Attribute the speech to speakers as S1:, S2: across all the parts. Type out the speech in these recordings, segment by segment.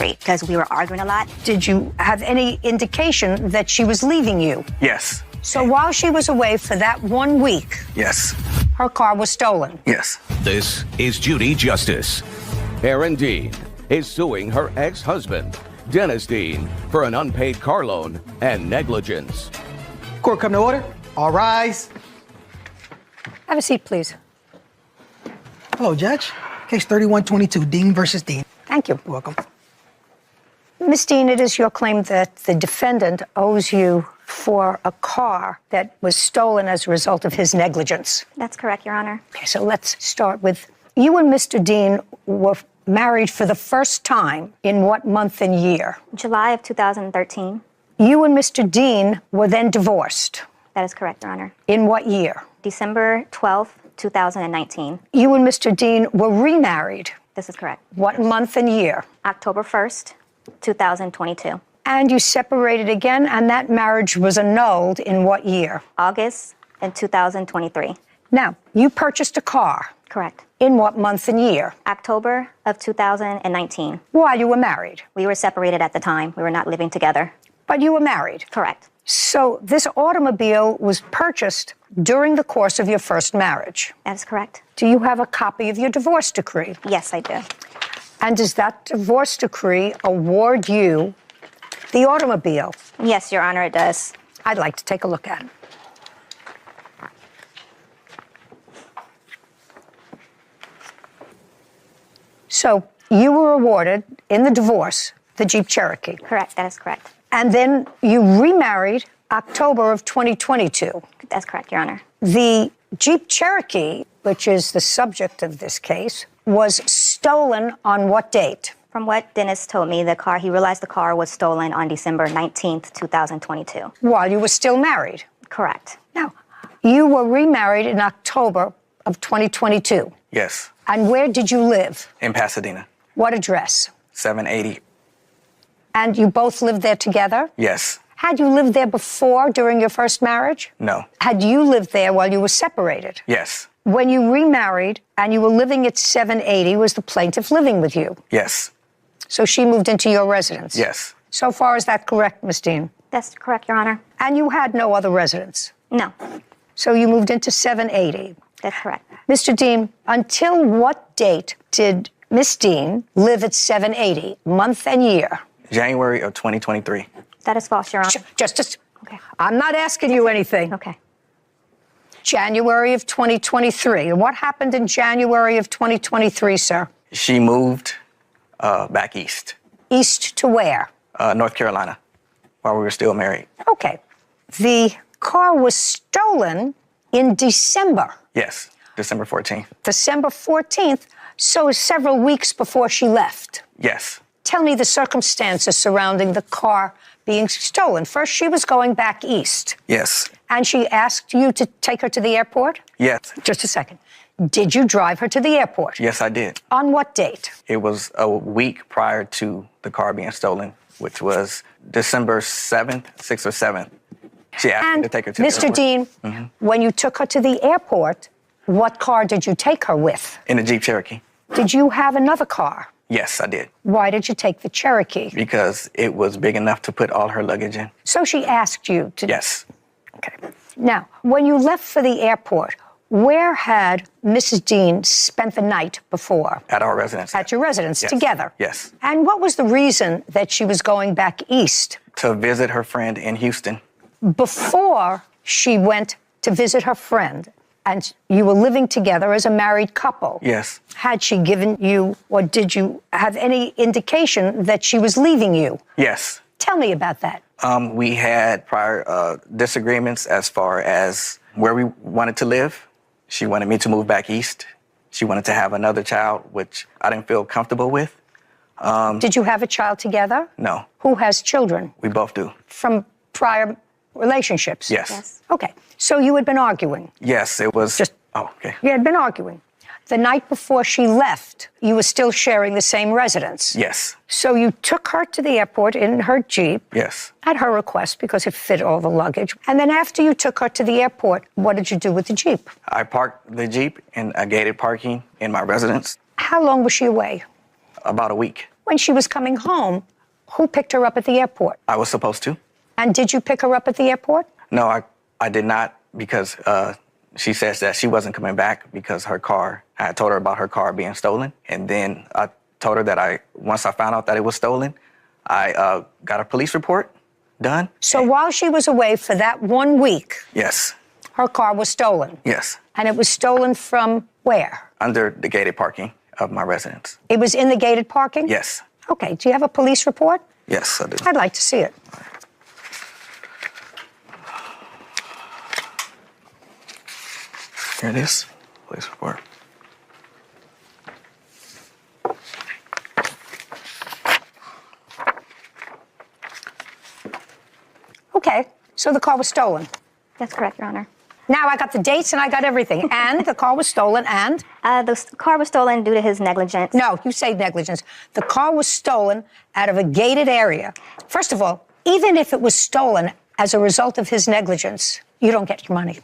S1: street because we were arguing a lot.
S2: Did you have any indication that she was leaving you?
S3: Yes.
S2: So while she was away for that 1 week,
S3: Yes.
S2: her car was stolen.
S3: Yes.
S4: This is Judy Justice. Erin Dean is suing her ex-husband, Dennis Dean, for an unpaid car loan and negligence.
S5: Court come to order. All rise.
S2: Have a seat, please.
S5: Hello, Judge. Case 3122, Dean versus Dean.
S2: Thank you.
S5: Welcome.
S2: Ms. Dean, it is your claim that the defendant owes you for a car that was stolen as a result of his negligence.
S1: That's correct, Your Honor.
S2: Okay, so let's start with, you and Mr. Dean were married for the first time in what month and year?
S1: July of 2013.
S2: You and Mr. Dean were then divorced.
S1: That is correct, Your Honor.
S2: In what year?
S1: December 12th, 2019.
S2: You and Mr. Dean were remarried.
S1: This is correct.
S2: What month and year?
S1: October 1st, 2022.
S2: And you separated again, and that marriage was annulled in what year?
S1: August in 2023.
S2: Now, you purchased a car.
S1: Correct.
S2: In what month and year?
S1: October of 2019.
S2: While you were married.
S1: We were separated at the time. We were not living together.
S2: But you were married.
S1: Correct.
S2: So this automobile was purchased during the course of your first marriage.
S1: That is correct.
S2: Do you have a copy of your divorce decree?
S1: Yes, I do.
S2: And does that divorce decree award you the automobile?
S1: Yes, Your Honor, it does.
S2: I'd like to take a look at it. So you were awarded in the divorce the Jeep Cherokee.
S1: Correct, that is correct.
S2: And then you remarried October of 2022.
S1: That's correct, Your Honor.
S2: The Jeep Cherokee, which is the subject of this case, was stolen on what date?
S1: From what Dennis told me, he realized the car was stolen on December 19th, 2022.
S2: While you were still married.
S1: Correct.
S2: Now, you were remarried in October of 2022.
S3: Yes.
S2: And where did you live?
S3: In Pasadena.
S2: What address?
S3: 780.
S2: And you both lived there together?
S3: Yes.
S2: Had you lived there before, during your first marriage?
S3: No.
S2: Had you lived there while you were separated?
S3: Yes.
S2: When you remarried and you were living at 780, was the plaintiff living with you?
S3: Yes.
S2: So she moved into your residence?
S3: Yes.
S2: So far, is that correct, Ms. Dean?
S1: That's correct, Your Honor.
S2: And you had no other residence?
S1: No.
S2: So you moved into 780?
S1: That's correct.
S2: Mr. Dean, until what date did Ms. Dean live at 780, month and year?
S3: January of 2023.
S1: That is false, Your Honor.
S2: Just,
S1: Okay.
S2: I'm not asking you anything.
S1: Okay.
S2: January of 2023. And what happened in January of 2023, sir?
S3: She moved back east.
S2: East to where?
S3: North Carolina, while we were still married.
S2: Okay. The car was stolen in December.
S3: Yes, December 14th.
S2: December 14th, so several weeks before she left.
S3: Yes.
S2: Tell me the circumstances surrounding the car being stolen. First, she was going back east.
S3: Yes.
S2: And she asked you to take her to the airport?
S3: Yes.
S2: Just a second. Did you drive her to the airport?
S3: Yes, I did.
S2: On what date?
S3: It was a week prior to the car being stolen, which was December 7th, 6th or 7th. She asked me to take her to the airport.
S2: Mr. Dean, when you took her to the airport, what car did you take her with?
S3: In the Jeep Cherokee.
S2: Did you have another car?
S3: Yes, I did.
S2: Why did you take the Cherokee?
S3: Because it was big enough to put all her luggage in.
S2: So she asked you to...
S3: Yes.
S2: Okay. Now, when you left for the airport, where had Mrs. Dean spent the night before?
S3: At our residence.
S2: At your residence,
S3: Yes.
S2: together?
S3: Yes.
S2: And what was the reason that she was going back east?
S3: To visit her friend in Houston.
S2: Before she went to visit her friend, and you were living together as a married couple.
S3: Yes.
S2: Had she given you, or did you have any indication that she was leaving you?
S3: Yes.
S2: Tell me about that.
S3: We had prior disagreements as far as where we wanted to live. She wanted me to move back east. She wanted to have another child, which I didn't feel comfortable with.
S2: Did you have a child together?
S3: No.
S2: Who has children?
S3: We both do.
S2: From prior relationships?
S3: Yes.
S1: Yes.
S2: Okay. So you had been arguing?
S3: Yes, it was. Oh, okay.
S2: You had been arguing. The night before she left, you were still sharing the same residence?
S3: Yes.
S2: So you took her to the airport in her Jeep?
S3: Yes.
S2: At her request, because it fit all the luggage. And then after you took her to the airport, what did you do with the Jeep?
S3: I parked the Jeep in a gated parking in my residence.
S2: How long was she away?
S3: About a week.
S2: When she was coming home, who picked her up at the airport?
S3: I was supposed to.
S2: And did you pick her up at the airport?
S3: No, I did not, because she says that she wasn't coming back because I had told her about her car being stolen. And then I told her that once I found out that it was stolen, I got a police report done.
S2: So while she was away for that 1 week,
S3: Yes.
S2: her car was stolen.
S3: Yes.
S2: And it was stolen from where?
S3: Under the gated parking of my residence.
S2: It was in the gated parking?
S3: Yes.
S2: Okay, do you have a police report?
S3: Yes, I do.
S2: I'd like to see it.
S3: Here it is. Police report.
S2: Okay, so the car was stolen.
S1: That's correct, Your Honor.
S2: Now I got the dates and I got everything. And the car was stolen and?
S1: Car was stolen due to his negligence.
S2: No, you say negligence. The car was stolen out of a gated area. First of all, even if it was stolen as a result of his negligence, you don't get your money.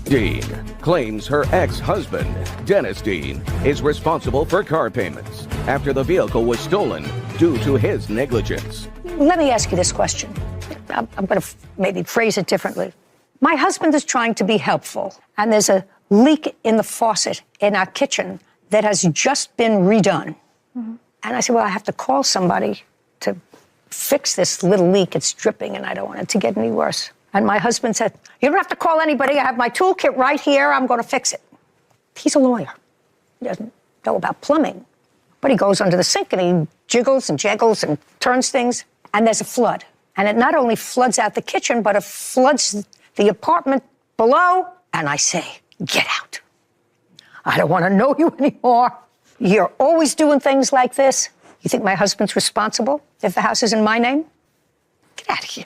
S4: Dean claims her ex-husband, Dennis Dean, is responsible for car payments after the vehicle was stolen due to his negligence.
S2: Let me ask you this question. I'm going to maybe phrase it differently. My husband is trying to be helpful, and there's a leak in the faucet in our kitchen that has just been redone. Mm-hmm. And I said, well, I have to call somebody to fix this little leak. It's dripping, and I don't want it to get any worse. And my husband said, you don't have to call anybody. I have my toolkit right here. I'm going to fix it. He's a lawyer. He doesn't know about plumbing. But he goes under the sink, and he jiggles and jaggles and turns things, and there's a flood. And it not only floods out the kitchen, but it floods the apartment below. And I say, get out. I don't want to know you anymore. You're always doing things like this. You think my husband's responsible if the house is in my name? Get out of here.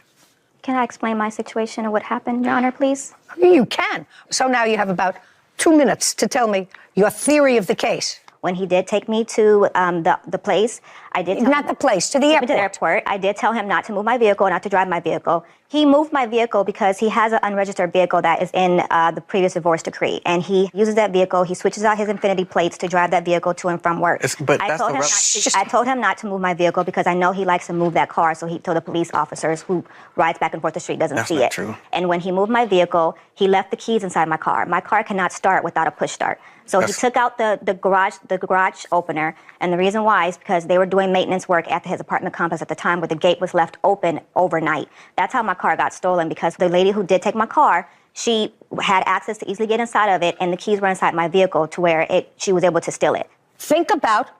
S1: Can I explain my situation and what happened, Your Honor, please?
S2: You can. So now you have about 2 minutes to tell me your theory of the case.
S1: When he did take me to the place, I did tell
S2: Not
S1: him,
S2: the place, to the airport.
S1: To the airport. I did tell him not to move my vehicle, not to drive my vehicle. He moved my vehicle because he has an unregistered vehicle that is in the previous divorce decree, and he uses that vehicle. He switches out his Infinity plates to drive that vehicle to and from work. I told him not to move my vehicle because I know he likes to move that car, so he told the police officers who rides back and forth the street doesn't see it.
S3: That's not true.
S1: And when he moved my vehicle, he left the keys inside my car. My car cannot start without a push start. So he took out the garage opener, and the reason why is because they were doing maintenance work at his apartment complex at the time where the gate was left open overnight. That's how my car got stolen, because the lady who did take my car, she had access to easily get inside of it, and the keys were inside my vehicle to where she was able to steal it.
S2: Think about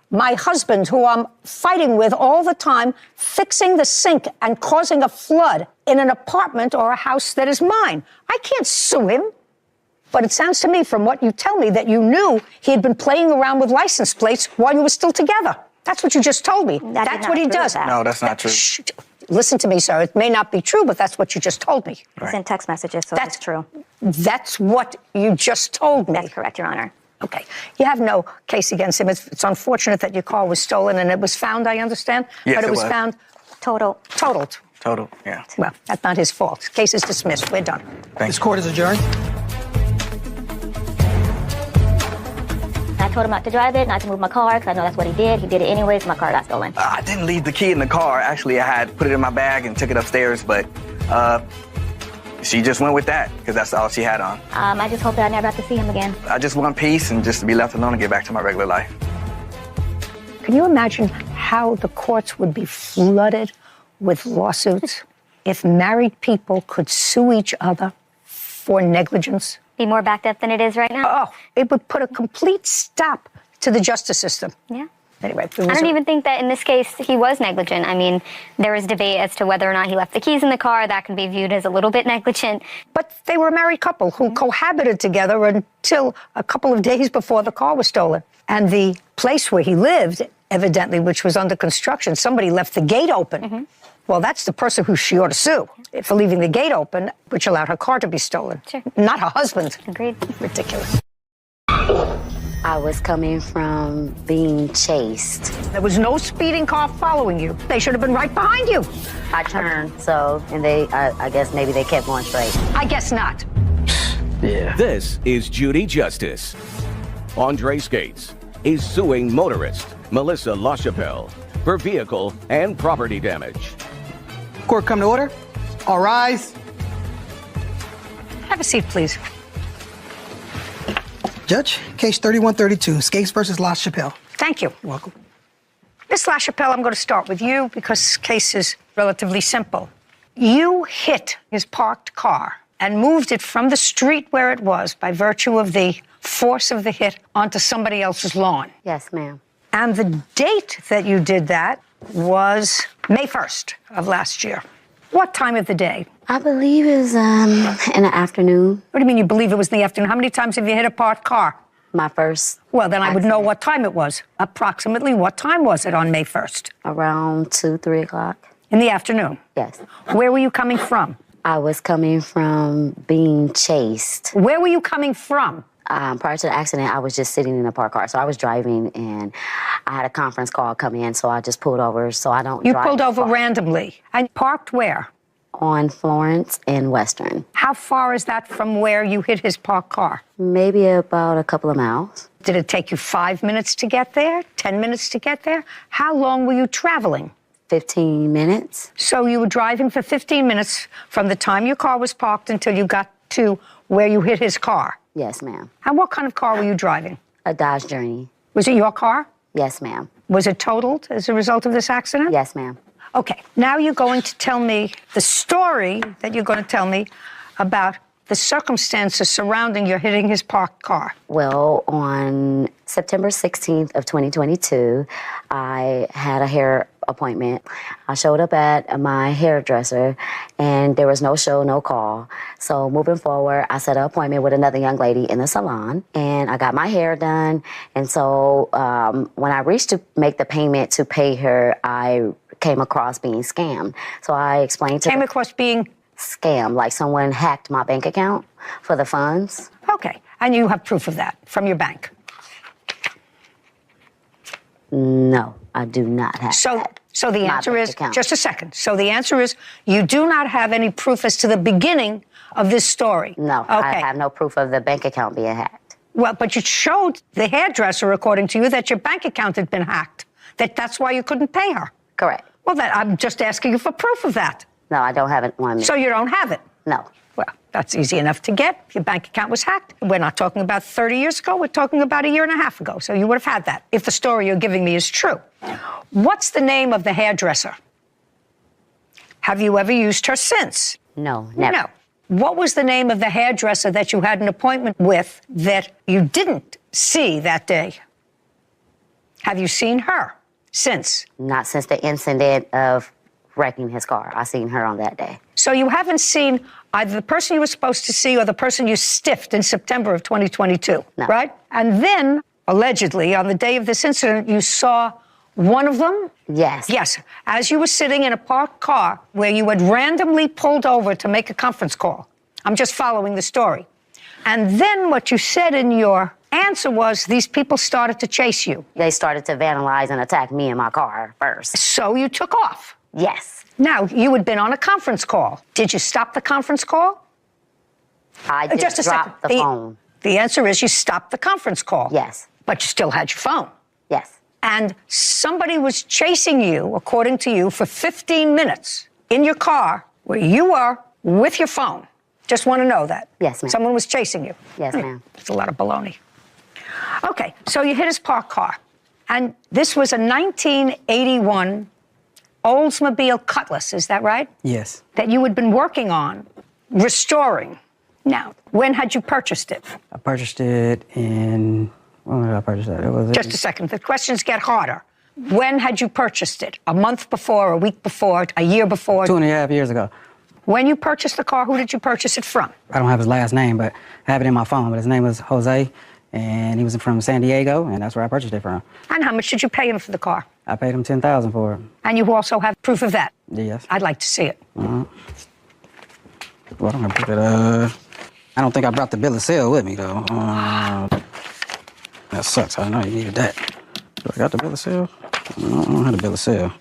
S2: my husband, who I'm fighting with all the time, fixing the sink and causing a flood in an apartment or a house that is mine. I can't sue him. But it sounds to me, from what you tell me, that you knew he had been playing around with license plates while you were still together. That's what you just told me. That's what he does.
S3: No, that's not true.
S2: Shh. Listen to me, sir. It may not be true, but that's what you just told me.
S1: It's in text messages, so that's true.
S2: That's what you just told me.
S1: That's correct, Your Honor.
S2: Okay. You have no case against him. It's unfortunate that your car was stolen, and it was found, I understand?
S3: Yes,
S2: but it was found
S1: totaled.
S3: Total, yeah.
S2: Well, that's not his fault. Case is dismissed. We're done.
S5: This court is adjourned.
S1: I told him not to drive it, not to move my car, because I know that's what he did. He did it anyways. My car got stolen.
S3: I didn't leave the key in the car. Actually, I had put it in my bag and took it upstairs, but she just went with that because that's all she had on.
S1: I just hope that I never have to see him again.
S3: I just want peace and just to be left alone and get back to my regular life.
S2: Can you imagine how the courts would be flooded with lawsuits if married people could sue each other for negligence?
S6: Be more backed up than it is right now?
S2: Oh, it would put a complete stop to the justice system.
S6: Yeah.
S2: Anyway,
S6: I don't even think that in this case he was negligent. I mean, there was debate as to whether or not he left the keys in the car. That can be viewed as a little bit negligent.
S2: But they were a married couple who cohabited together until a couple of days before the car was stolen. And the place where he lived, evidently, which was under construction, somebody left the gate open. Well, that's the person who she ought to sue for leaving the gate open, which allowed her car to be stolen.
S6: Sure.
S2: Not her husband.
S6: Agreed.
S2: Ridiculous.
S7: I was coming from being chased.
S2: There was no speeding car following you. They should have been right behind you.
S7: I turned, and I guess maybe they kept going straight.
S2: I guess not.
S4: This is Judy Justice. Andre Skates, is suing motorist Melissa LaChapelle for vehicle and property damage.
S5: Court come to order. All rise.
S2: Have a seat, please.
S5: Judge, case 3132, Skapes versus LaChapelle.
S2: Thank you.
S5: You're welcome.
S2: Ms. LaChapelle, I'm going to start with you because this case is relatively simple. You hit his parked car and moved it from the street where it was by virtue of the force of the hit onto somebody else's lawn.
S7: Yes, ma'am.
S2: And the date that you did that was May 1st of last year. What time of the day?
S7: I believe it was in the afternoon.
S2: What do you mean you believe it was in the afternoon? How many times have you hit a parked car?
S7: My first.
S2: Well, then I would know
S7: accident.
S2: what time it was. Approximately what time was it on May 1st?
S7: Around 2, 3 o'clock.
S2: In the afternoon.
S7: Yes.
S2: Where were you coming from?
S7: I was coming from being chased.
S2: Where were you coming from?
S7: Prior to the accident, I was just sitting in a parked car. So I was driving, and I had a conference call come in, so I just pulled over so I don't
S2: You
S7: drive
S2: pulled over
S7: far.
S2: randomly. And parked where?
S7: On Florence and Western.
S2: How far is that from where you hit his parked car?
S7: Maybe about a couple of miles.
S2: Did it take you 5 minutes to get there? 10 minutes to get there? How long were you traveling?
S7: 15 minutes.
S2: So you were driving for 15 minutes from the time your car was parked until you got to where you hit his car.
S7: Yes, ma'am.
S2: And what kind of car were you driving?
S7: A Dodge Journey.
S2: Was it your car?
S7: Yes, ma'am.
S2: Was it totaled as a result of this accident?
S7: Yes, ma'am.
S2: Okay, now you're going to tell me the story that you're going to tell me about the circumstances surrounding your hitting his parked car.
S7: Well, on September 16th of 2022, I had a hair appointment. I showed up at my hairdresser, and there was no show, no call. So moving forward, I set an appointment with another young lady in the salon, and I got my hair done. And so when I reached to make the payment to pay her, I came across being scammed. So I explained to
S2: Came across being...
S7: scam, like someone hacked my bank account for the funds.
S2: Okay, and you have proof of that from your bank.
S7: No, I do not have
S2: So,
S7: that.
S2: so the
S7: My
S2: answer
S7: bank
S2: is,
S7: account.
S2: just a second. So the answer is, you do not have any proof as to the beginning of this story.
S7: No,
S2: Okay.
S7: I have no proof of the bank account being hacked.
S2: Well, but you showed the hairdresser, according to you, that your bank account had been hacked. That's why you couldn't pay her.
S7: Correct.
S2: Well, I'm just asking you for proof of that.
S7: No, I don't have it on me.
S2: So you don't have it.
S7: No.
S2: Well, that's easy enough to get. Your bank account was hacked. We're not talking about 30 years ago. We're talking about a year and a half ago. So you would have had that if the story you're giving me is true. What's the name of the hairdresser? Have you ever used her since?
S7: No, never.
S2: No. What was the name of the hairdresser that you had an appointment with that you didn't see that day? Have you seen her since?
S7: Not since the incident of wrecking his car. I seen her on that day.
S2: So you haven't seen either the person you were supposed to see or the person you stiffed in September of 2022,
S7: No.
S2: right? And then, allegedly, on the day of this incident, you saw one of them?
S7: Yes.
S2: Yes. As you were sitting in a parked car where you had randomly pulled over to make a conference call. I'm just following the story. And then what you said in your answer was these people started to chase you.
S7: They started to vandalize and attack me in my car first.
S2: So you took off.
S7: Yes.
S2: Now, you had been on a conference call. Did you stop the conference call?
S7: I just dropped the phone.
S2: The answer is you stopped the conference call.
S7: Yes.
S2: But you still had your phone.
S7: Yes.
S2: And somebody was chasing you, according to you, for 15 minutes in your car where you were with your phone. Just want to know that.
S7: Yes, ma'am.
S2: Someone was chasing you.
S7: Yes, ma'am.
S2: It's a lot of baloney. Okay, so you hit his parked car. And this was a 1981 Oldsmobile Cutlass, is that right?
S8: Yes.
S2: That you had been working on, restoring. Now, when had you purchased it?
S8: I purchased it in, when did I purchase that? It was
S2: Just a second, the questions get harder. When had you purchased it? A month before, a week before, a year before?
S8: 2.5 years ago.
S2: When you purchased the car, who did you purchase it from?
S8: I don't have his last name, but I have it in my phone. But his name was Jose, and he was from San Diego, and that's where I purchased it from.
S2: And how much did you pay him for the car?
S8: I paid him $10,000 for it.
S2: And you also have proof of that?
S8: Yes.
S2: I'd like to see it.
S8: Well, I'm gonna put it. I don't think I brought the bill of sale with me though. That sucks. I know you needed that. Do I got the bill of sale? No, I don't have the bill of sale.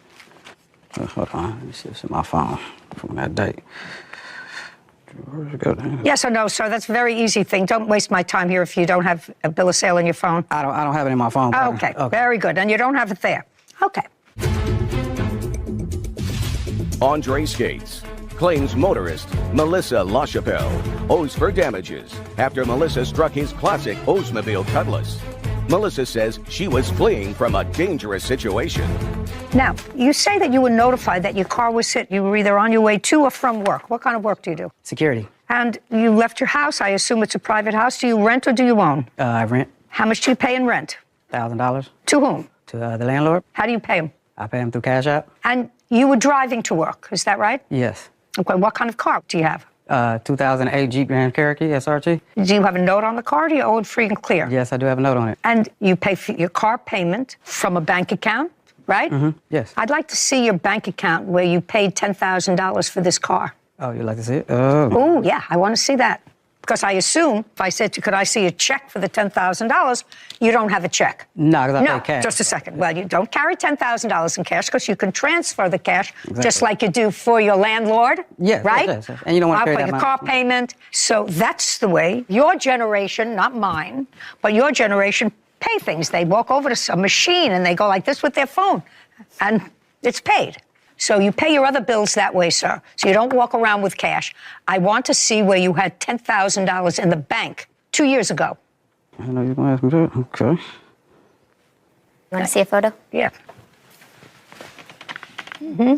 S8: Hold on. Let me see. It's in my phone from that date. Where'd it go down?
S2: Yes or no, sir? That's a very easy thing. Don't waste my time here if you don't have a bill of sale on your phone.
S8: I don't have it in my phone.
S2: Okay, very good. And you don't have it there. Okay.
S4: Andre Skates claims motorist Melissa LaChapelle owes for damages after Melissa struck his classic Oldsmobile Cutlass. Melissa says she was fleeing from a dangerous situation.
S2: Now, you say that you were notified that your car was hit. You were either on your way to or from work. What kind of work do you do?
S8: Security.
S2: And you left your house. I assume it's a private house. Do you rent or do you own?
S8: I rent.
S2: How much do you pay in rent?
S8: $1,000.
S2: To whom?
S8: To the landlord.
S2: How do you pay him?
S8: I pay him through Cash App.
S2: And you were driving to work. Is that right?
S8: Yes.
S2: Okay, what kind of car do you have?
S8: 2008 Jeep Grand Cherokee SRT.
S2: Do you have a note on the car or do you owe it free and clear?
S8: Yes, I do have a note on it.
S2: And you pay for your car payment from a bank account, right?
S8: Mm-hmm. Yes.
S2: I'd like to see your bank account where you paid $10,000 for this car.
S8: Oh, you'd like to see it?
S2: Oh, yeah, I want to see that. Because I assume, if I said to you, could I see a check for the $10,000, you don't have a check.
S8: No, because I
S2: No,
S8: pay cash.
S2: just a second. Well, you don't carry $10,000 in cash because you can transfer the cash just like you do for your landlord,
S8: Yes,
S2: right?
S8: yes, yes. And you don't want to carry
S2: for
S8: that
S2: your
S8: much.
S2: car payment. So that's the way your generation, not mine, but your generation pay things. They walk over to a machine and they go like this with their phone, and it's paid. So you pay your other bills that way, sir. So you don't walk around with cash. I want to see where you had $10,000 in the bank 2 years ago.
S8: I know you're going to ask me that. Okay.
S6: You want to see a photo?
S2: Yeah. Mm-hmm.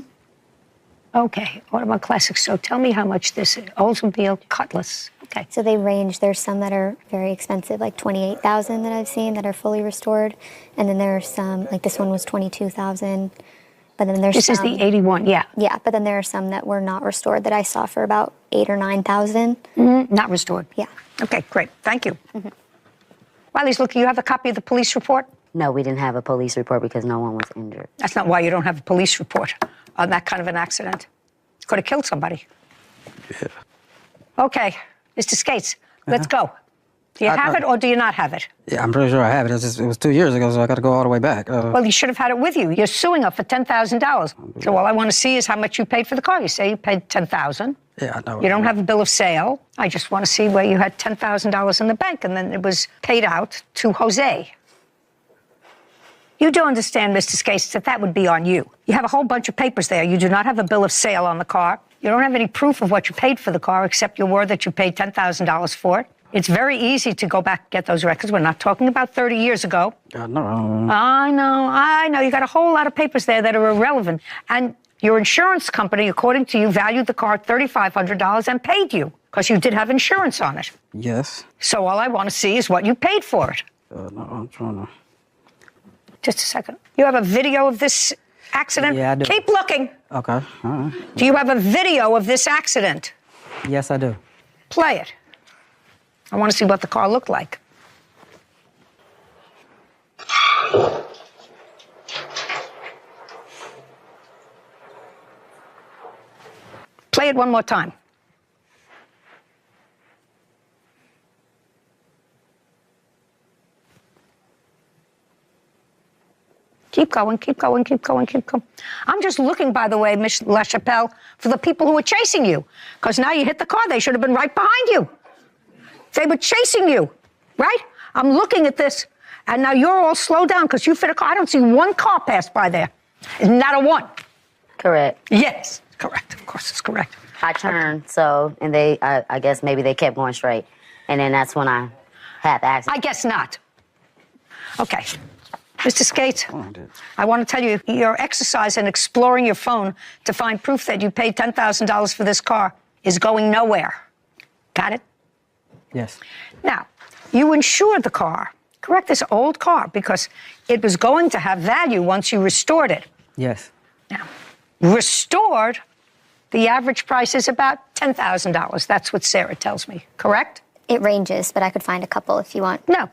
S2: Okay, Audubon Classics. So tell me how much this is. Oldsmobile Cutlass. Okay.
S6: So they range. There's some that are very expensive, like $28,000 that I've seen that are fully restored, and then there are some, like this one was $22,000. But then there's
S2: This is the 81, yeah.
S6: Yeah, but then there are some that were not restored that I saw for about $8,000 or $9,000.
S2: Not restored.
S6: Yeah.
S2: Okay, great. Thank you. While he's looking, you have a copy of the police report?
S7: No, we didn't have a police report because no one was injured.
S2: That's not why you don't have a police report on that kind of an accident. Could have killed somebody.
S8: Yeah.
S2: Okay, Mr. Skates, let's go. Do you have it or do you not have it?
S8: Yeah, I'm pretty sure I have it. It was 2 years ago, so I got to go all the way back.
S2: Well, you should have had it with you. You're suing her for $10,000. So all I want to see is how much you paid for the car. You say you paid $10,000.
S8: Yeah, I know.
S2: You don't have a bill of sale. I just want to see where you had $10,000 in the bank, and then it was paid out to Jose. You do understand, Mr. Skates, that that would be on you. You have a whole bunch of papers there. You do not have a bill of sale on the car. You don't have any proof of what you paid for the car, except your word that you paid $10,000 for it. It's very easy to go back and get those records. We're not talking about 30 years ago.
S8: No.
S2: I know. You got a whole lot of papers there that are irrelevant. And your insurance company, according to you, valued the car at $3,500 and paid you because you did have insurance on it.
S8: Yes.
S2: So all I want to see is what you paid for it.
S8: No, I'm trying to...
S2: Just a second. You have a video of this accident?
S8: Yeah, I do.
S2: Keep looking.
S8: Okay, all right.
S2: Do you have a video of this accident?
S8: Yes, I do.
S2: Play it. I want to see what the car looked like. Play it one more time. Keep going, keep going, keep going, keep going. I'm just looking, by the way, Miss LaChapelle, for the people who are chasing you. Because now you hit the car, they should have been right behind you. They were chasing you, right? I'm looking at this, and now you're all slowed down because you fit a car. I don't see one car pass by there. Not a one.
S7: Correct.
S2: Yes, correct. Of course, it's correct.
S7: I turned, and I guess maybe they kept going straight. And then that's when I had the accident.
S2: I guess not. Okay. Mr. Skates, I want to tell you, your exercise in exploring your phone to find proof that you paid $10,000 for this car is going nowhere. Got it?
S8: Yes.
S2: Now, you insured the car, correct? This old car, because it was going to have value once you restored it.
S8: Yes.
S2: Now, restored, the average price is about $10,000. That's what Sarah tells me, correct?
S6: It ranges, but I could find a couple if you want.
S2: No.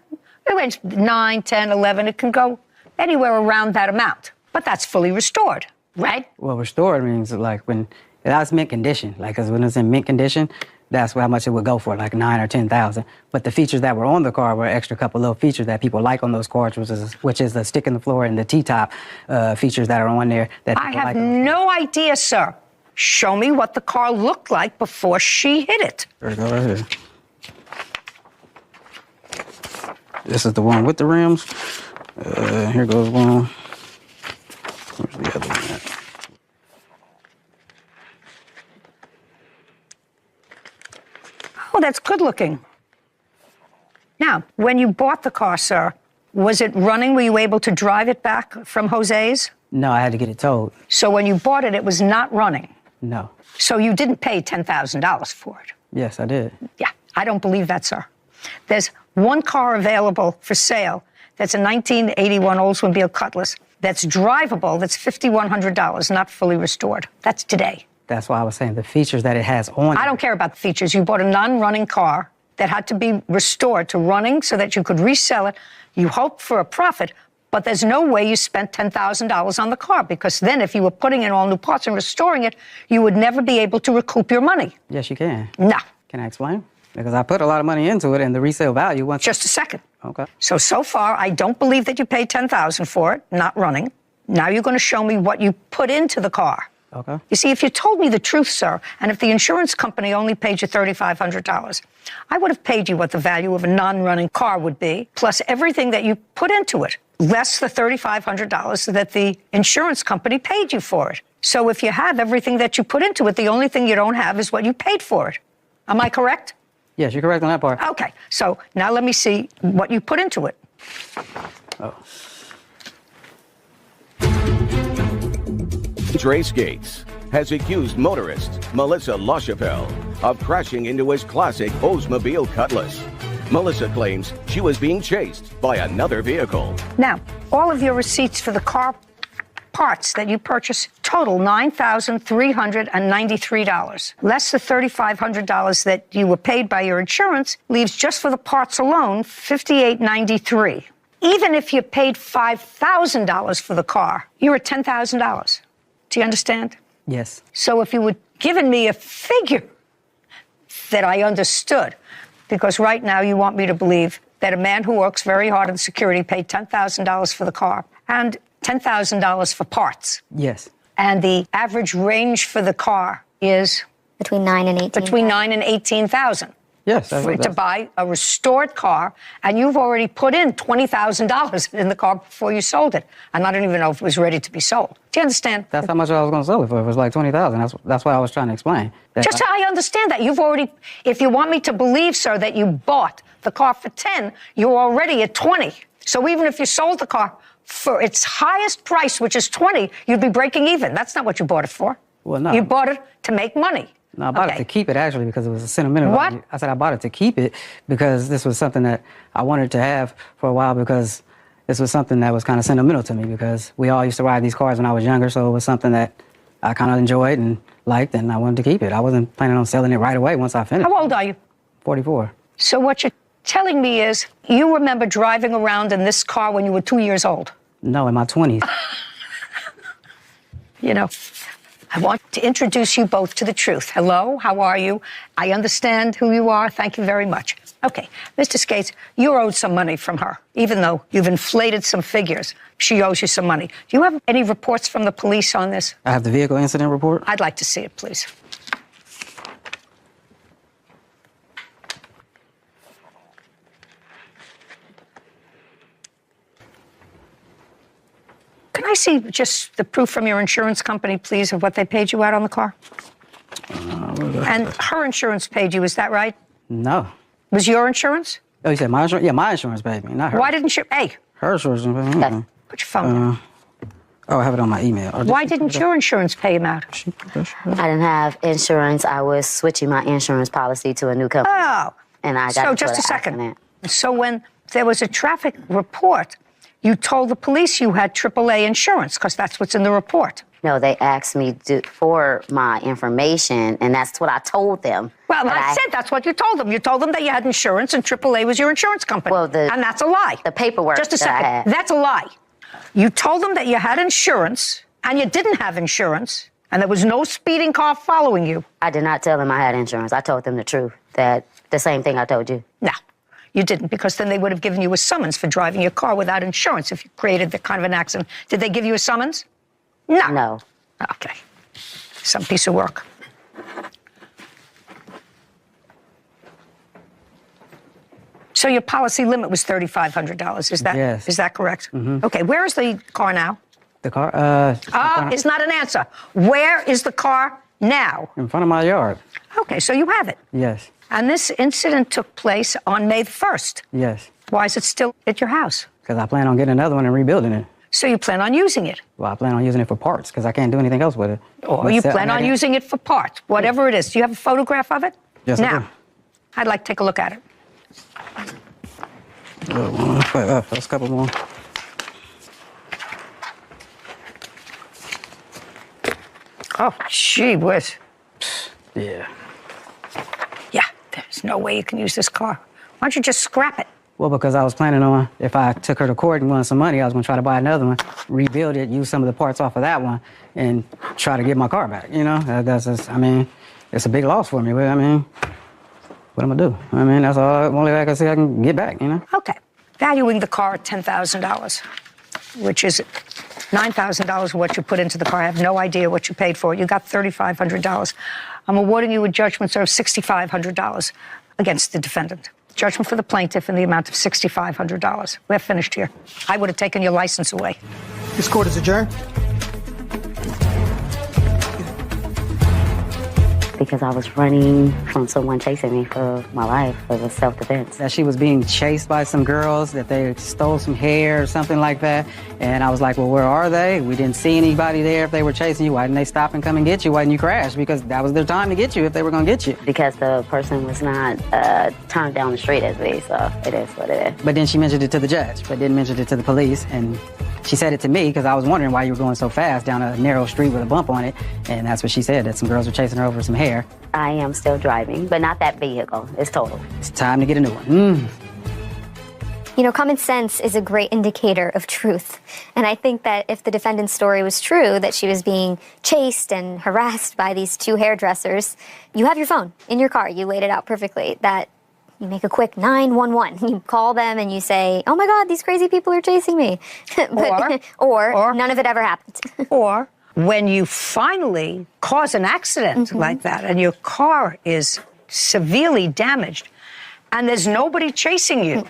S2: It ranges 9, 10, 11. It can go anywhere around that amount. But that's fully restored, right?
S8: Well, restored means like when that's mint condition. Like, 'cause when it's in mint condition, that's how much it would go for, like 9 or 10,000. But the features that were on the car were extra couple little features that people like on those cars, which is the stick in the floor and the T-top features that are on there. That
S2: I
S8: people
S2: have
S8: like on those
S2: no idea, sir, show me what the car looked like before she hit it.
S8: There we go, right here. This is the one with the rims. Here goes one. Where's the other one at?
S2: Oh, that's good looking. Now, when you bought the car, sir, was it running? Were you able to drive it back from Jose's?
S8: No, I had to get it towed.
S2: So when you bought it, it was not running.
S8: No.
S2: So you didn't pay $10,000 for it.
S8: Yes, I did.
S2: Yeah, I don't believe that, sir. There's one car available for sale that's a 1981 Oldsmobile Cutlass that's drivable, that's $5,100, not fully restored. That's today.
S8: That's why I was saying the features that it has on
S2: I don't care about the features. You bought a non-running car that had to be restored to running so that you could resell it. You hoped for a profit, but there's no way you spent $10,000 on the car, because then if you were putting in all new parts and restoring it, you would never be able to recoup your money.
S8: Yes, you can.
S2: No.
S8: Can I explain? Because I put a lot of money into it, and the resale value once.
S2: Just a second.
S8: Okay.
S2: So far, I don't believe that you paid $10,000 for it, not running. Now you're going to show me what you put into the car.
S8: Okay.
S2: You see, if you told me the truth, sir, and if the insurance company only paid you $3,500, I would have paid you what the value of a non-running car would be, plus everything that you put into it, less the $3,500 that the insurance company paid you for it. So if you have everything that you put into it, the only thing you don't have is what you paid for it. Am I correct?
S8: Yes, you're correct on that part.
S2: Okay. So now let me see what you put into it.
S8: Oh.
S4: Trace Gates has accused motorist Melissa LaChapelle of crashing into his classic Oldsmobile Cutlass. Melissa claims she was being chased by another vehicle.
S2: Now, all of your receipts for the car parts that you purchased total $9,393. Less the $3,500 that you were paid by your insurance leaves just for the parts alone $5,893. Even if you paid $5,000 for the car, you're at $10,000. Do you understand?
S8: Yes.
S2: So if you had given me a figure that I understood, because right now you want me to believe that a man who works very hard in security paid $10,000 for the car and $10,000 for parts.
S8: Yes.
S2: And the average range for the car is
S6: Between 9 and 18.
S2: between 9 and 18,000.
S8: Yes.
S2: To buy a restored car, and you've already put in $20,000 in the car before you sold it. And I don't even know if it was ready to be sold. Do you understand?
S8: That's how much I was going to sell it for. It was like $20,000. That's what I was trying to explain.
S2: Just so I understand that. You've already, if you want me to believe, sir, that you bought the car for 10, you're already at 20. So even if you sold the car for its highest price, which is 20, you'd be breaking even. That's not what you bought it for.
S8: Well, no.
S2: You bought it to make money.
S8: No, I bought it to keep it, actually, because it was a sentimental
S2: What?
S8: value. I said I bought it to keep it because this was something that I wanted to have for a while, because this was something that was kind of sentimental to me, because we all used to ride these cars when I was younger, so it was something that I kind of enjoyed and liked, and I wanted to keep it. I wasn't planning on selling it right away once I finished.
S2: How old are you?
S8: 44.
S2: So what you're telling me is you remember driving around in this car when you were 2 years old?
S8: No, in my 20s.
S2: You know, I want to introduce you both to the truth. Hello, how are you? I understand who you are. Thank you very much. Okay, Mr. Skates, you're owed some money from her, even though you've inflated some figures. She owes you some money. Do you have any reports from the police on this?
S8: I have the vehicle incident report.
S2: I'd like to see it, please. Can I see just the proof from your insurance company, please, of what they paid you out on the car? And her insurance paid you, is that right?
S8: No.
S2: Was your insurance?
S8: Oh, you said my insurance? Yeah, my insurance paid me, not her.
S2: Why didn't you? Hey,
S8: Her insurance paid me. Mm-mm.
S2: put your phone down.
S8: Oh, I have it on my email. Oh,
S2: Why didn't your insurance pay him out?
S7: I didn't have insurance. I was switching my insurance policy to a new company.
S2: Oh.
S7: And I got
S2: So
S7: into
S2: just a
S7: an
S2: second.
S7: accident.
S2: So when there was a traffic report, you told the police you had AAA insurance, because that's what's in the report.
S7: No, they asked me for my information, and that's what I told them.
S2: Well,
S7: But
S2: I said that's what you told them. You told them that you had insurance and AAA was your insurance company.
S7: Well,
S2: and that's a lie.
S7: the paperwork
S2: Just a
S7: that I
S2: second.
S7: had.
S2: That's a lie. You told them that you had insurance and you didn't have insurance, and there was no speeding car following you.
S7: I did not tell them I had insurance. I told them the truth, that the same thing I told you.
S2: No, you didn't, because then they would have given you a summons for driving your car without insurance if you created that kind of an accident. Did they give you a summons? No.
S7: No.
S2: Okay. some piece of work. So your policy limit was $3,500. Is that
S8: Yes.
S2: Is that correct? Okay. Where is the car now?
S8: The car,
S2: It's not an answer. Where is the car now?
S8: in front of my yard.
S2: Okay, so you have it.
S8: Yes,
S2: And this incident took place on May the 1st.
S8: yes.
S2: Why is it still at your house?
S8: Because I plan on getting another one and rebuilding it.
S2: So you plan on using it?
S8: Well, I plan on using it for parts because I can't do anything else with it.
S2: Or
S8: But
S2: you
S8: set-
S2: plan on using it for parts, whatever it is. Do you have a photograph of it?
S8: Yes, I
S2: Now,
S8: do.
S2: I'd like to take a look at it.
S8: There's a couple more.
S2: Oh, gee whiz.
S8: Yeah.
S2: Yeah, there's no way you can use this car. Why don't you just scrap it?
S8: Well, because I was planning on, if I took her to court and won some money, I was going to try to buy another one, rebuild it, use some of the parts off of that one, and try to get my car back. You know, that's just, I mean, it's a big loss for me. But I mean, what am I going to do? I mean, that's all. Only way I can see I can get back. You know.
S2: Okay. Valuing the car at $10,000, which is $9,000 what you put into the car. I have no idea what you paid for it. You got $3,500. I'm awarding you a judgment, sir, of $6,500 against the defendant. Judgment for the plaintiff in the amount of $6,500. We're finished here. I would have taken your license away.
S5: This court is adjourned.
S7: Because I was running from someone chasing me for my life. It was self-defense.
S8: That she was being chased by some girls, that they stole some hair or something like that. And I was like, well, where are they? We didn't see anybody there. If they were chasing you, why didn't they stop and come and get you? Why didn't you crash? Because that was their time to get you if they were going to get you.
S7: Because the person was not turned down the street as me, so it is what it is.
S8: But then she mentioned it to the judge, but didn't mention it to the police. And she said it to me because I was wondering why you were going so fast down a narrow street with a bump on it. And that's what she said, that some girls were chasing her over some hair.
S7: I am still driving, but not that vehicle. It's totaled.
S8: It's time to get a new one.
S6: You know, common sense is a great indicator of truth. And I think that if the defendant's story was true, that she was being chased and harassed by these two hairdressers, you have your phone in your car. You laid it out perfectly. That you make a quick 911. You call them and you say, oh my God, these crazy people are chasing me. or none of it ever happened.
S2: Or when you finally cause an accident like that and your car is severely damaged and there's nobody chasing you,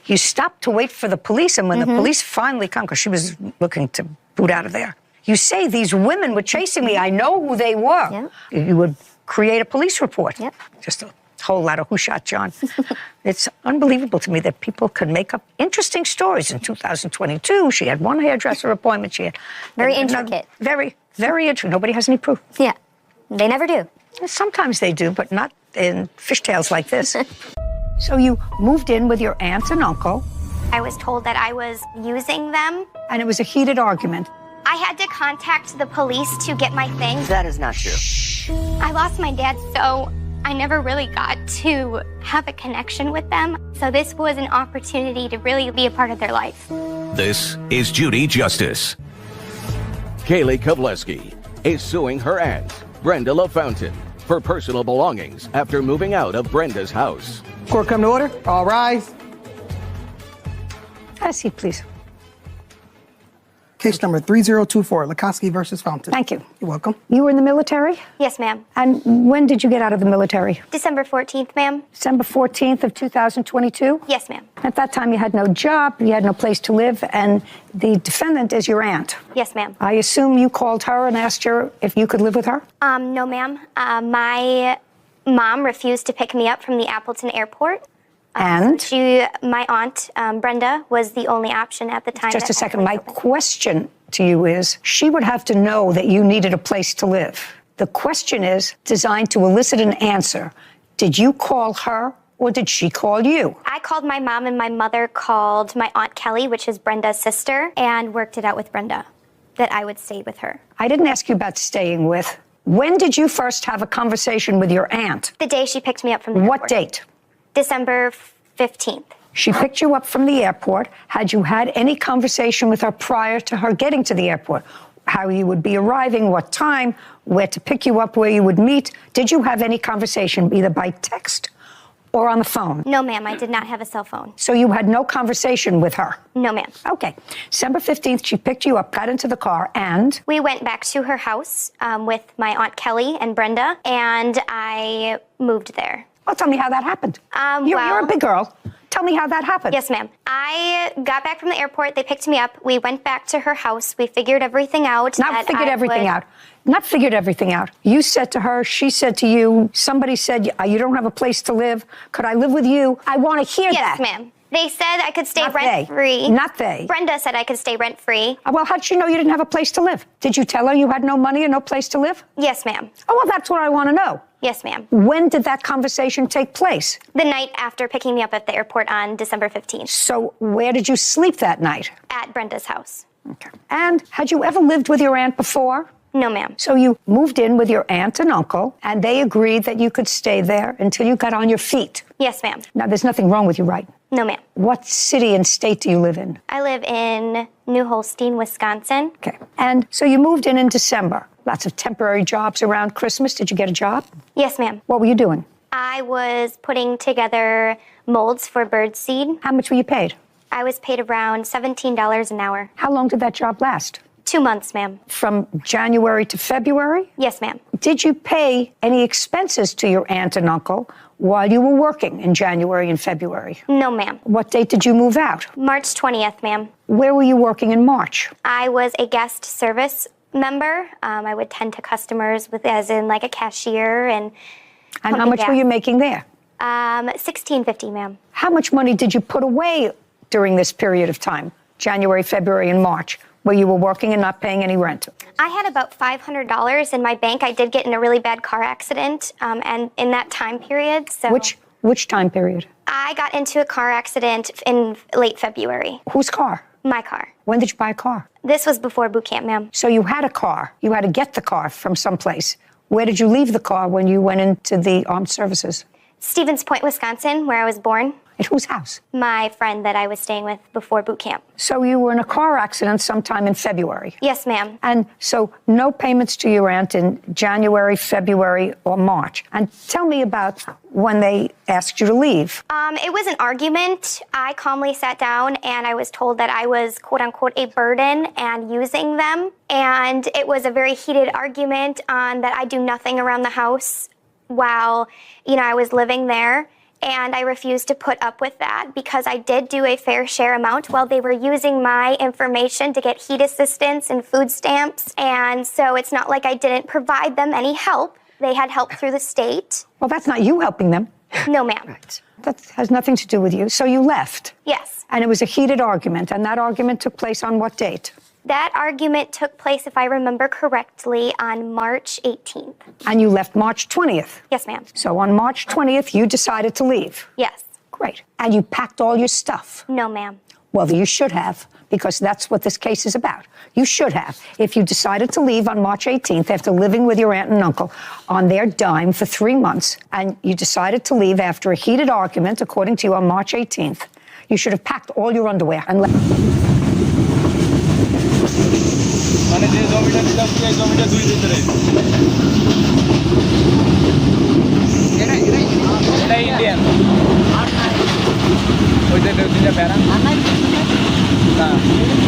S2: you stop to wait for the police. And when the police finally come, because she was looking to boot out of there, you say, these women were chasing me. I know who they were. You would create a police report. Just a whole lot of who shot John. It's unbelievable to me that people can make up interesting stories. In 2022, she had one hairdresser appointment. She had
S6: Very intricate.
S2: Very, very intricate. Nobody has any proof.
S6: Yeah, they never do.
S2: Sometimes they do, but not in fishtails like this. So you moved in with your aunt and uncle.
S9: I was told that I was using them.
S2: And it was a heated argument.
S9: I had to contact the police to get my things.
S10: That is not true.
S9: I lost my dad, so I never really got to have a connection with them. So this was an opportunity to really be a part of their life.
S4: This is Judy Justice. Kaylee Kobleski is suing her aunt, Brenda LaFountain, for personal belongings after moving out of Brenda's house.
S5: Court come to order. All rise.
S2: Have a seat, please.
S5: Case number 3024, Lukoski versus Fountain.
S2: Thank you.
S5: You're welcome.
S2: You were in the military?
S9: Yes, ma'am.
S2: And when did you get out of the military?
S9: December 14th, ma'am.
S2: December 14th of 2022?
S9: Yes, ma'am.
S2: At that time, you had no job, you had no place to live, and the defendant is your aunt.
S9: Yes, ma'am.
S2: I assume you called her and asked her if you could live with her?
S9: No, ma'am. My mom refused to pick me up from the Appleton airport.
S2: And?
S9: My aunt, Brenda, was the only option at the time.
S2: Just a second. My question to you is, she would have to know that you needed a place to live. The question is designed to elicit an answer. Did you call her or did she call you?
S9: I called my mom and my mother called my Aunt Kelly, which is Brenda's sister, and worked it out with Brenda that I would stay with her.
S2: I didn't ask you about staying with. When did you first have a conversation with your aunt?
S9: The day she picked me up from the airport.
S2: What date?
S9: December 15th.
S2: She picked you up from the airport. Had you had any conversation with her prior to her getting to the airport? How you would be arriving, what time, where to pick you up, where you would meet? Did you have any conversation, either by text or on the phone?
S9: No, ma'am, I did not have a cell phone.
S2: So you had no conversation with her?
S9: No, ma'am.
S2: Okay. December 15th, she picked you up, got into the car, and?
S9: We went back to her house with my Aunt Kelly and Brenda, and I moved there.
S2: Well, tell me how that happened. You're a big girl. Tell me how that happened.
S9: Yes, ma'am. I got back from the airport. They picked me up. We went back to her house. We figured everything out.
S2: Not figured everything out. You said to her, she said to you, somebody said, you don't have a place to live. Could I live with you? I want to hear that.
S9: Yes, ma'am. They said I could stay
S2: Not
S9: rent-free.
S2: Not they.
S9: Brenda said I could stay rent-free.
S2: Well, how'd she know you didn't have a place to live? Did you tell her you had no money and no place to live?
S9: Yes, ma'am.
S2: Oh, well, that's what I want to know.
S9: Yes, ma'am.
S2: When did that conversation take place?
S9: The night after picking me up at the airport on December 15th.
S2: So where did you sleep that night?
S9: At Brenda's house.
S2: Okay. And had you ever lived with your aunt before?
S9: No, ma'am.
S2: So you moved in with your aunt and uncle, and they agreed that you could stay there until you got on your feet.
S9: Yes, ma'am.
S2: Now, there's nothing wrong with you, right?
S9: No, ma'am.
S2: What city and state do you live in?
S9: I live in New Holstein, Wisconsin.
S2: Okay. And so you moved in December. Lots of temporary jobs around Christmas. Did you get a job?
S9: Yes, ma'am.
S2: What were you doing?
S9: I was putting together molds for bird seed.
S2: How much were you paid?
S9: I was paid around $17 an hour.
S2: How long did that job last?
S9: 2 months, ma'am.
S2: From January to February?
S9: Yes, ma'am.
S2: Did you pay any expenses to your aunt and uncle while you were working in January and February?
S9: No, ma'am.
S2: What date did you move out?
S9: March 20th, ma'am.
S2: Where were you working in March?
S9: I was a guest service member. I would tend to customers as in like a cashier and
S2: how much were you making there?
S9: $16.50, ma'am.
S2: How much money did you put away during this period of time, January, February, and March, where you were working and not paying any rent?
S9: I had about $500 in my bank. I did get in a really bad car accident, and in that time period. So
S2: Which time period?
S9: I got into a car accident in late February.
S2: Whose car?
S9: My car.
S2: When did you buy a car?
S9: This was before boot camp, ma'am.
S2: So you had a car. You had to get the car from someplace. Where did you leave the car when you went into the armed services?
S9: Stevens Point, Wisconsin, where I was born.
S2: At whose house?
S9: My friend that I was staying with before boot camp.
S2: So you were in a car accident sometime in February?
S9: Yes, ma'am.
S2: And so no payments to your aunt in January, February, or March. And tell me about when they asked you to leave.
S9: It was an argument. I calmly sat down and I was told that I was, quote unquote, a burden and using them. And it was a very heated argument on that I do nothing around the house while, I was living there. And I refused to put up with that because I did do a fair share amount while they were using my information to get heat assistance and food stamps. And so it's not like I didn't provide them any help. They had help through the state.
S2: Well, that's not you helping them.
S9: No, ma'am.
S2: Right. That has nothing to do with you. So you left.
S9: Yes.
S2: And it was a heated argument. And that argument took place on what date?
S9: That argument took place, if I remember correctly, on March 18th.
S2: And you left March 20th?
S9: Yes, ma'am.
S2: So on March 20th, you decided to leave?
S9: Yes.
S2: Great. And you packed all your stuff?
S9: No, ma'am.
S2: Well, you should have, because that's what this case is about. You should have. If you decided to leave on March 18th after living with your aunt and uncle on their dime for 3 months, and you decided to leave after a heated argument, according to you, on March 18th, you should have packed all your underwear and left.
S10: Indian. Oh, itu dia pera. Nah.